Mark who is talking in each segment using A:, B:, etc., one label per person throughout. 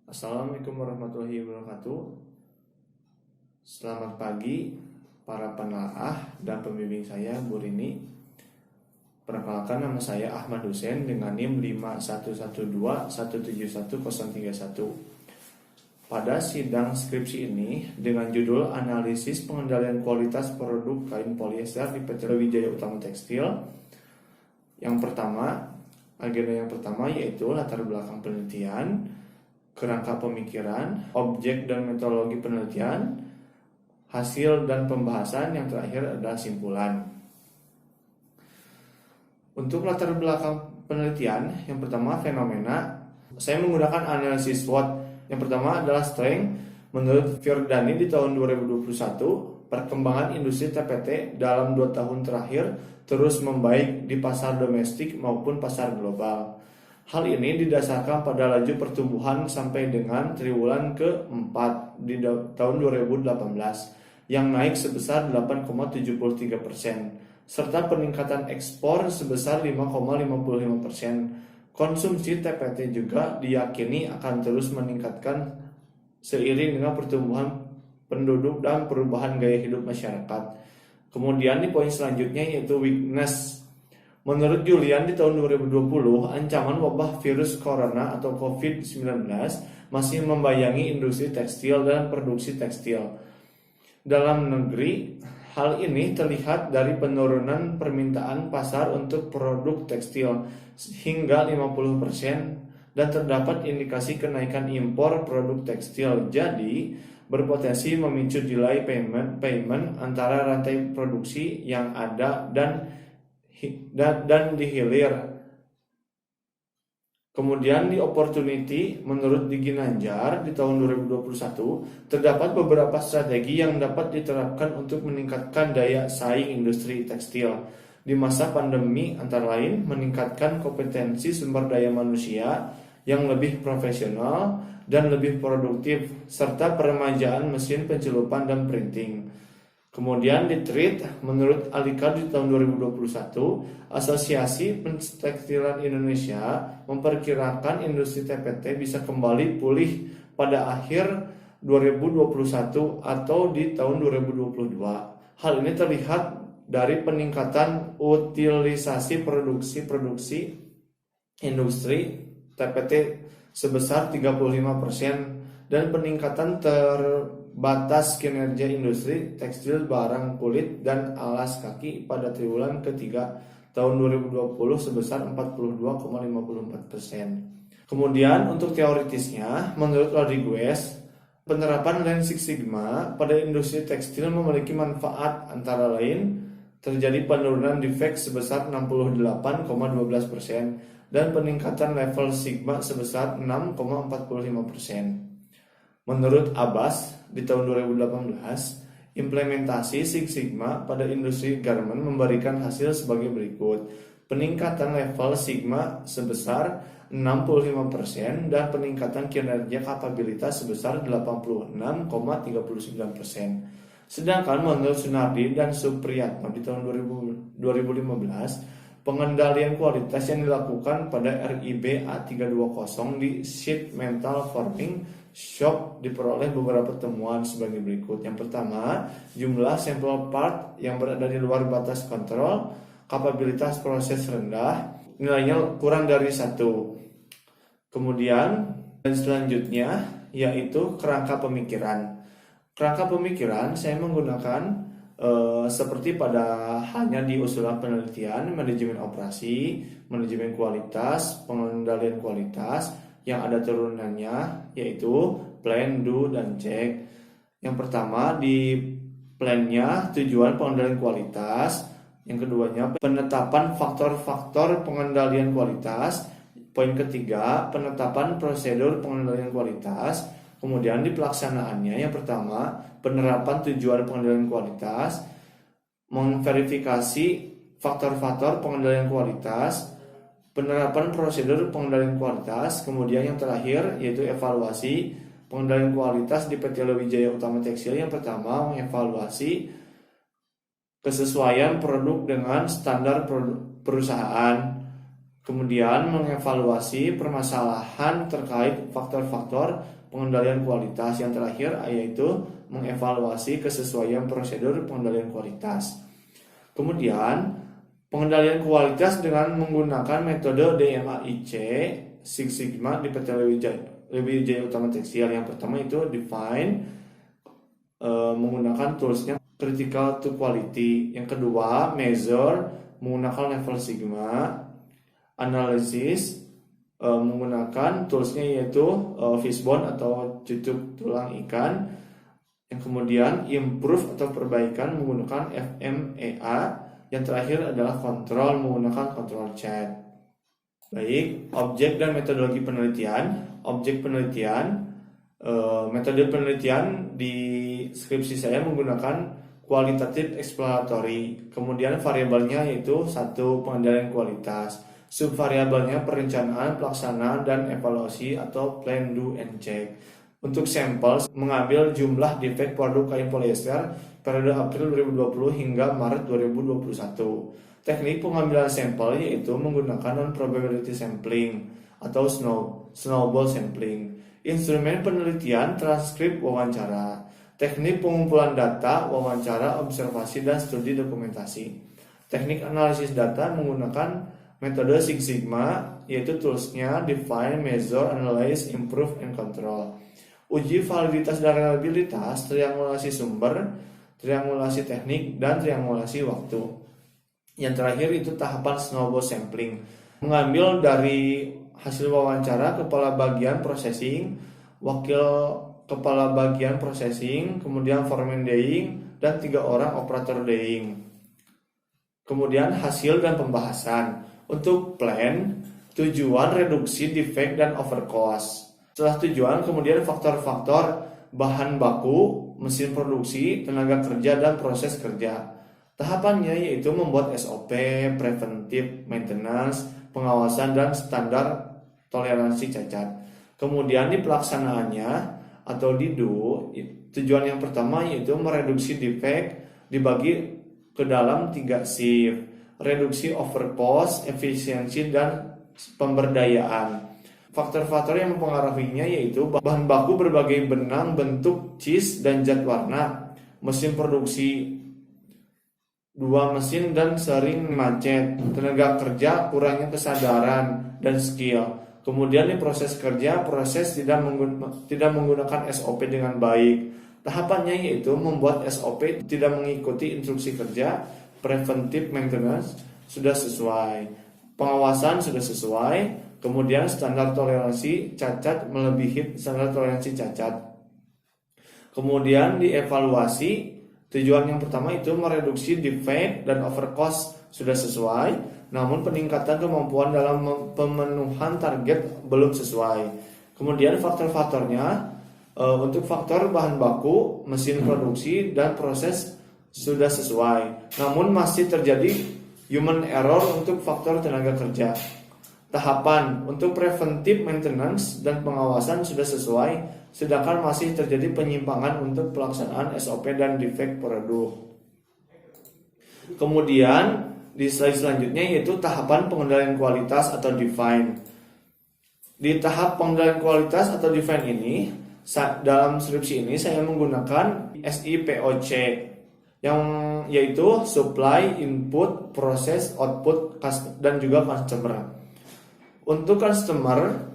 A: Assalamualaikum warahmatullahi wabarakatuh. Selamat pagi para penelaah dan pembimbing saya, Bu Rini. Perkenalkan, nama saya Ahmad Hussein dengan NIM 5112171031. Pada sidang skripsi ini dengan judul Analisis Pengendalian Kualitas Produk Kain Polyester di PT Wijaya Utama Tekstil. Agenda yang pertama yaitu latar belakang penelitian, kerangka pemikiran, objek dan metodologi penelitian, hasil dan pembahasan, yang terakhir adalah simpulan. Untuk latar belakang penelitian, yang pertama fenomena, saya menggunakan analisis SWOT. Yang pertama adalah strength. Menurut Fiordani di tahun 2021, perkembangan industri TPT dalam 2 tahun terakhir terus membaik di pasar domestik maupun pasar global. Hal ini didasarkan pada laju pertumbuhan sampai dengan triwulan ke-4 di tahun 2018 yang naik sebesar 8,73%, serta peningkatan ekspor sebesar 5,55%. Konsumsi TPT juga diyakini akan terus meningkatkan seiring dengan pertumbuhan penduduk dan perubahan gaya hidup masyarakat. Kemudian di poin selanjutnya yaitu weakness. Menurut Julian di tahun 2020, ancaman wabah virus corona atau COVID-19 masih membayangi industri tekstil dan produksi tekstil. Dalam negeri, hal ini terlihat dari penurunan permintaan pasar untuk produk tekstil hingga 50% dan terdapat indikasi kenaikan impor produk tekstil. Jadi, berpotensi memicu delay payment antara rantai produksi yang ada dan di hilir. Kemudian di opportunity, menurut Digi Nanjar di tahun 2021, terdapat beberapa strategi yang dapat diterapkan untuk meningkatkan daya saing industri tekstil di masa pandemi, antara lain meningkatkan kompetensi sumber daya manusia yang lebih profesional dan lebih produktif, serta peremajaan mesin pencelupan dan printing. Kemudian di treat, menurut Alika di tahun 2021, Asosiasi Pentekstilan Indonesia memperkirakan industri TPT bisa kembali pulih pada akhir 2021 atau di tahun 2022. Hal ini terlihat dari peningkatan utilisasi produksi industri TPT sebesar 35% dan peningkatan terbatas kinerja industri tekstil barang kulit dan alas kaki pada triwulan ketiga tahun 2020 sebesar 42,54%. Kemudian untuk teoritisnya, menurut Rodriguez, penerapan Lean Six Sigma pada industri tekstil memiliki manfaat, antara lain terjadi penurunan defect sebesar 68,12% dan peningkatan level Sigma sebesar 6,45%. Menurut Abbas, di tahun 2018, implementasi Six Sigma pada industri garment memberikan hasil sebagai berikut. Peningkatan level Sigma sebesar 65% dan peningkatan kinerja kapabilitas sebesar 86,39%. Sedangkan menurut Sunardi dan Supriyatno di tahun 2015, pengendalian kualitas yang dilakukan pada RIB A320 di sheet metal forming shop diperoleh beberapa temuan sebagai berikut. Yang pertama, jumlah sampel part yang berada di luar batas kontrol, kapabilitas proses rendah, nilainya kurang dari 1. Kemudian dan selanjutnya yaitu kerangka pemikiran. Kerangka pemikiran saya menggunakan seperti pada halnya di usulan penelitian, manajemen operasi, manajemen kualitas, pengendalian kualitas, yang ada turunannya yaitu plan, do, dan check. Yang pertama di plannya tujuan pengendalian kualitas, yang keduanya penetapan faktor-faktor pengendalian kualitas, poin ketiga penetapan prosedur pengendalian kualitas. Kemudian di pelaksanaannya, yang pertama penerapan tujuan pengendalian kualitas, memverifikasi faktor-faktor pengendalian kualitas, penerapan prosedur pengendalian kualitas. Kemudian yang terakhir yaitu evaluasi pengendalian kualitas di PT Wijaya Utama Tekstil. Yang pertama mengevaluasi kesesuaian produk dengan standar perusahaan. Kemudian mengevaluasi permasalahan terkait faktor-faktor pengendalian kualitas. Yang terakhir yaitu mengevaluasi kesesuaian prosedur pengendalian kualitas. Kemudian pengendalian kualitas dengan menggunakan metode DMAIC Six Sigma di PT Lewi Jaya Utama Tekstil. Yang pertama itu define, menggunakan toolsnya critical to quality. Yang kedua measure, menggunakan level sigma. Analysis, menggunakan toolsnya yaitu fishbone atau cucuk tulang ikan. Yang kemudian improve atau perbaikan menggunakan FMEA. Yang terakhir adalah kontrol, menggunakan control chat. Baik, objek dan metodologi penelitian. Objek penelitian, metode penelitian di skripsi saya menggunakan kualitatif exploratory. Kemudian variabelnya yaitu 1. Pengendalian kualitas. Subvariabelnya perencanaan, pelaksanaan, dan evaluasi atau plan, do, and check. Untuk sampel, mengambil jumlah defek produk kain polyester periode April 2020 hingga Maret 2021. Teknik pengambilan sampel yaitu menggunakan non-probability sampling atau snowball sampling. Instrumen penelitian, transkrip wawancara. Teknik pengumpulan data, wawancara, observasi, dan studi dokumentasi. Teknik analisis data menggunakan metode Six Sigma, yaitu toolsnya define, measure, analyze, improve, and control. Uji validitas dan reliabilitas, triangulasi sumber, triangulasi teknik, dan triangulasi waktu. Yang terakhir itu tahapan snowball sampling, mengambil dari hasil wawancara kepala bagian processing, wakil kepala bagian processing, kemudian foreman dyeing, dan 3 orang operator dyeing. Kemudian hasil dan pembahasan. Untuk plan, tujuan reduksi defect dan overcost. Setelah tujuan, kemudian faktor-faktor bahan baku, mesin produksi, tenaga kerja, dan proses kerja. Tahapannya yaitu membuat SOP, preventive maintenance, pengawasan, dan standar toleransi cacat. Kemudian di pelaksanaannya atau di do, tujuan yang pertama yaitu mereduksi defect dibagi ke dalam 3 shift. Reduksi overcost, efisiensi, dan pemberdayaan. Faktor-faktor yang mempengaruhinya yaitu bahan baku berbagai benang, bentuk, cheese, dan zat warna, mesin produksi 2 mesin dan sering macet, tenaga kerja kurangnya kesadaran dan skill. Kemudian di proses kerja, proses tidak menggunakan SOP dengan baik. Tahapannya yaitu membuat SOP tidak mengikuti instruksi kerja. Preventive maintenance sudah sesuai, pengawasan sudah sesuai, kemudian standar toleransi cacat melebihi standar toleransi cacat. Kemudian dievaluasi, tujuan yang pertama itu mereduksi defect dan overcost sudah sesuai, namun peningkatan kemampuan dalam pemenuhan target belum sesuai. Kemudian faktor-faktornya, untuk faktor bahan baku, mesin produksi, dan proses sudah sesuai, namun masih terjadi human error untuk faktor tenaga kerja. Tahapan untuk preventive maintenance dan pengawasan sudah sesuai, sedangkan masih terjadi penyimpangan untuk pelaksanaan SOP dan defect produk. Kemudian di slide selanjutnya yaitu tahapan pengendalian kualitas atau define. Di tahap pengendalian kualitas atau define ini, dalam skripsi ini saya menggunakan SIPOC, yang yaitu supply, input, proses, output, dan juga customer. Untuk customer,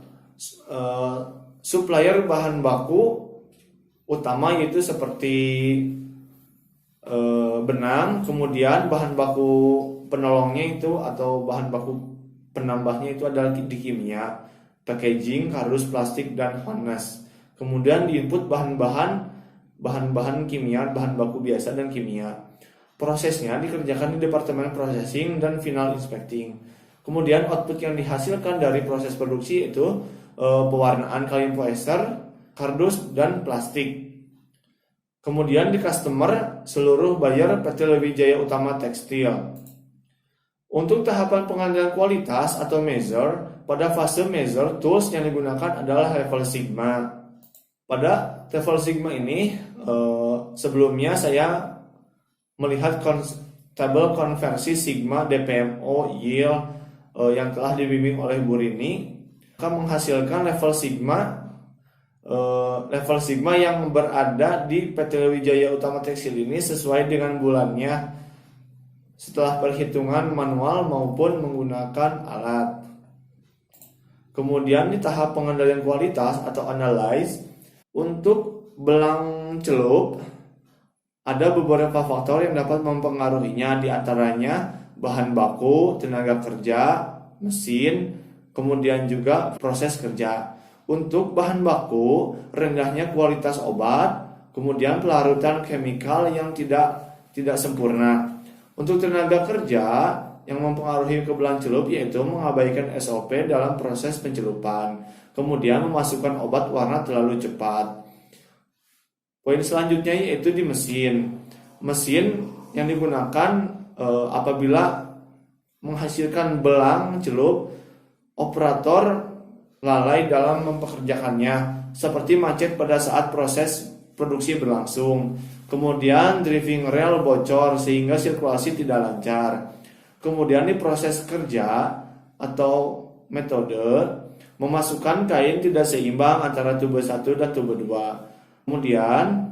A: supplier bahan baku utama yaitu seperti benang, kemudian bahan baku penolongnya itu atau bahan baku penambahnya itu adalah di kimia, packaging, kardus, plastik, dan harness. Kemudian di input bahan-bahan kimia, bahan baku biasa, dan kimia. Prosesnya dikerjakan di departemen processing dan final inspecting. Kemudian output yang dihasilkan dari proses produksi itu pewarnaan kain polyester, kardus, dan plastik. Kemudian di customer, seluruh buyer PT Lewi Jaya Utama Tekstil. Untuk tahapan pengendalian kualitas atau measure, pada fase measure tools yang digunakan adalah level sigma. Pada level sigma ini sebelumnya saya melihat tabel konversi sigma, DPMO, yield, yang telah dibimbing oleh Bu Rini akan menghasilkan level sigma yang berada di PT Wijaya Utama Tekstil ini sesuai dengan bulannya setelah perhitungan manual maupun menggunakan alat. Kemudian di tahap pengendalian kualitas atau analyze, untuk belang celup ada beberapa faktor yang dapat mempengaruhinya, di antaranya bahan baku, tenaga kerja, mesin, kemudian juga proses kerja. Untuk bahan baku, rendahnya kualitas obat, kemudian pelarutan chemical yang tidak sempurna. Untuk tenaga kerja yang mempengaruhi ke belang celup yaitu mengabaikan SOP dalam proses pencelupan, kemudian memasukkan obat warna terlalu cepat. Poin selanjutnya yaitu di mesin. Mesin yang digunakan apabila menghasilkan belang celup, operator lalai dalam mempekerjakannya, seperti macet pada saat proses produksi berlangsung. Kemudian driving rail bocor sehingga sirkulasi tidak lancar. Kemudian di proses kerja atau metode memasukkan kain tidak seimbang antara tube 1 dan tube 2. Kemudian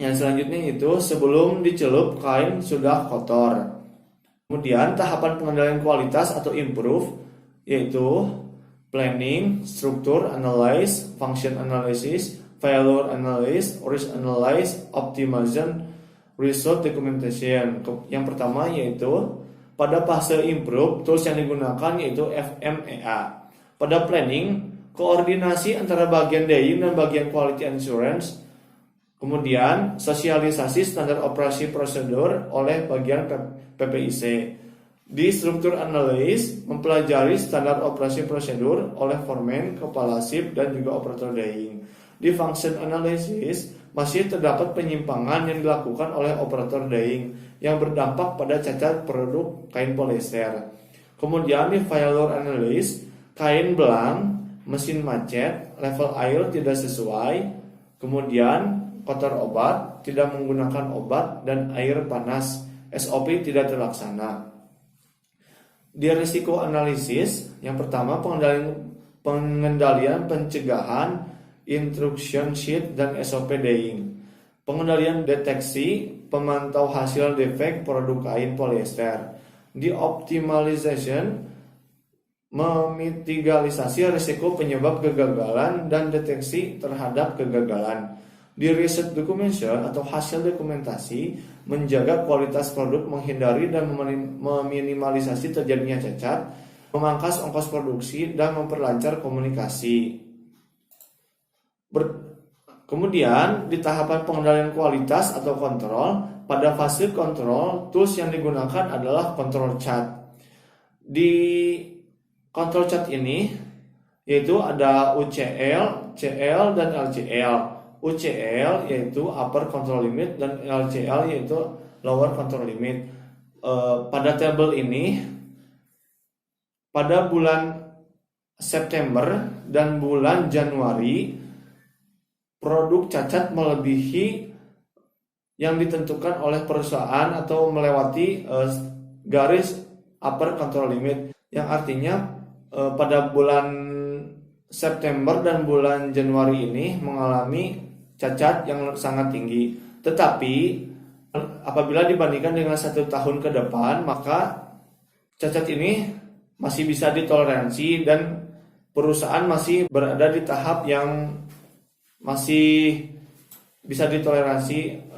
A: yang selanjutnya itu sebelum dicelup kain sudah kotor. Kemudian tahapan pengendalian kualitas atau improve yaitu planning, struktur analysis, function analysis, failure analysis, risk analysis, optimization, result documentation. Yang pertama yaitu pada fase improve, tools yang digunakan yaitu FMEA. Pada planning, koordinasi antara bagian daying dan bagian quality assurance. Kemudian sosialisasi standar operasi prosedur oleh bagian PPIC. Di struktur analysis, mempelajari standar operasi prosedur oleh foreman, kepala shift, dan juga operator daying. Di function analysis, masih terdapat penyimpangan yang dilakukan oleh operator daying yang berdampak pada cacat produk kain polyester. Kemudian di failure analysis, kain belang, mesin macet, level air tidak sesuai, kemudian kotor obat, tidak menggunakan obat, dan air panas, SOP tidak terlaksana. Di risiko analisis, yang pertama pengendalian pencegahan, instruction sheet, dan SOP daying. Pengendalian deteksi, pemantau hasil defek produk kain polyester. Di optimization, memitigasi risiko penyebab kegagalan dan deteksi terhadap kegagalan. Di research documentation atau hasil dokumentasi, menjaga kualitas produk, menghindari dan meminimalisasi terjadinya cacat, memangkas ongkos produksi, dan memperlancar komunikasi. Kemudian di tahapan pengendalian kualitas atau kontrol, pada fase kontrol, tools yang digunakan adalah control chart. Di control chart ini yaitu ada UCL, CL, dan LCL. UCL yaitu upper control limit dan LCL yaitu lower control limit. Pada tabel ini pada bulan September dan bulan Januari produk cacat melebihi yang ditentukan oleh perusahaan atau melewati garis upper control limit, yang artinya pada bulan September dan bulan Januari ini mengalami cacat yang sangat tinggi. Tetapi apabila dibandingkan dengan 1 tahun ke depan, maka cacat ini masih bisa ditoleransi dan perusahaan masih berada di tahap yang masih bisa ditoleransi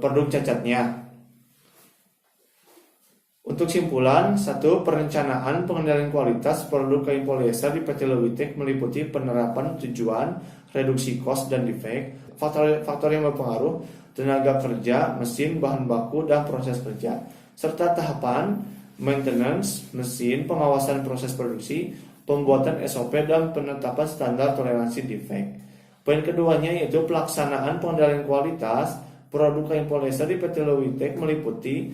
A: produk cacatnya. Untuk simpulan, 1. Perencanaan pengendalian kualitas produk kain polyester di PT Lewitek meliputi penerapan tujuan, reduksi cost dan defect, faktor yang berpengaruh, tenaga kerja, mesin, bahan baku, dan proses kerja, serta tahapan maintenance, mesin, pengawasan proses produksi, pembuatan SOP, dan penetapan standar toleransi defect. Poin keduanya yaitu pelaksanaan pengendalian kualitas produk kain polyester di PT Lewitek meliputi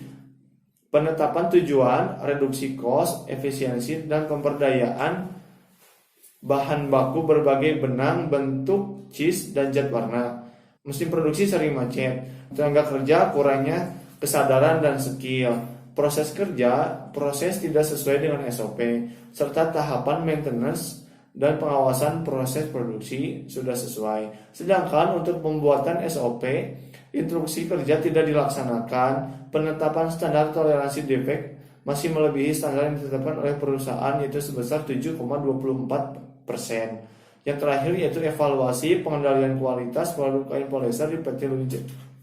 A: penetapan tujuan, reduksi cost, efisiensi, dan pemberdayaan bahan baku berbagai benang, bentuk, cheese, dan zat warna. Mesin produksi sering macet, tenaga kerja kurangnya kesadaran dan skill. proses kerja, proses tidak sesuai dengan SOP, serta tahapan maintenance dan pengawasan proses produksi sudah sesuai. Sedangkan untuk pembuatan SOP, instruksi kerja tidak dilaksanakan, penetapan standar toleransi defek masih melebihi standar yang ditetapkan oleh perusahaan, yaitu sebesar 7,24%. Yang terakhir yaitu evaluasi pengendalian kualitas produk kain polyester di PT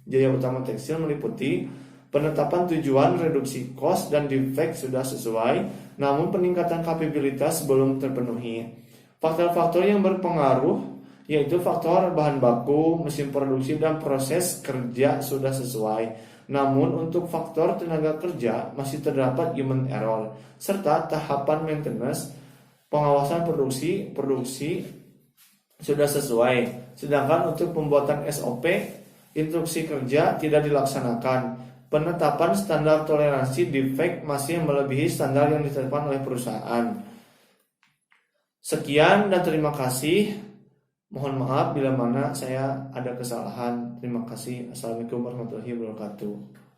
A: Jaya Utama Tekstil meliputi penetapan tujuan reduksi cost dan defek sudah sesuai, namun peningkatan kapabilitas belum terpenuhi. Faktor-faktor yang berpengaruh yaitu faktor bahan baku, mesin produksi, dan proses kerja sudah sesuai. Namun untuk faktor tenaga kerja masih terdapat human error, serta tahapan maintenance, pengawasan produksi sudah sesuai. Sedangkan untuk pembuatan SOP, instruksi kerja tidak dilaksanakan. Penetapan standar toleransi defek masih melebihi standar yang ditetapkan oleh perusahaan. Sekian dan terima kasih. Mohon maaf bila mana saya ada kesalahan. Terima kasih. Assalamualaikum warahmatullahi wabarakatuh.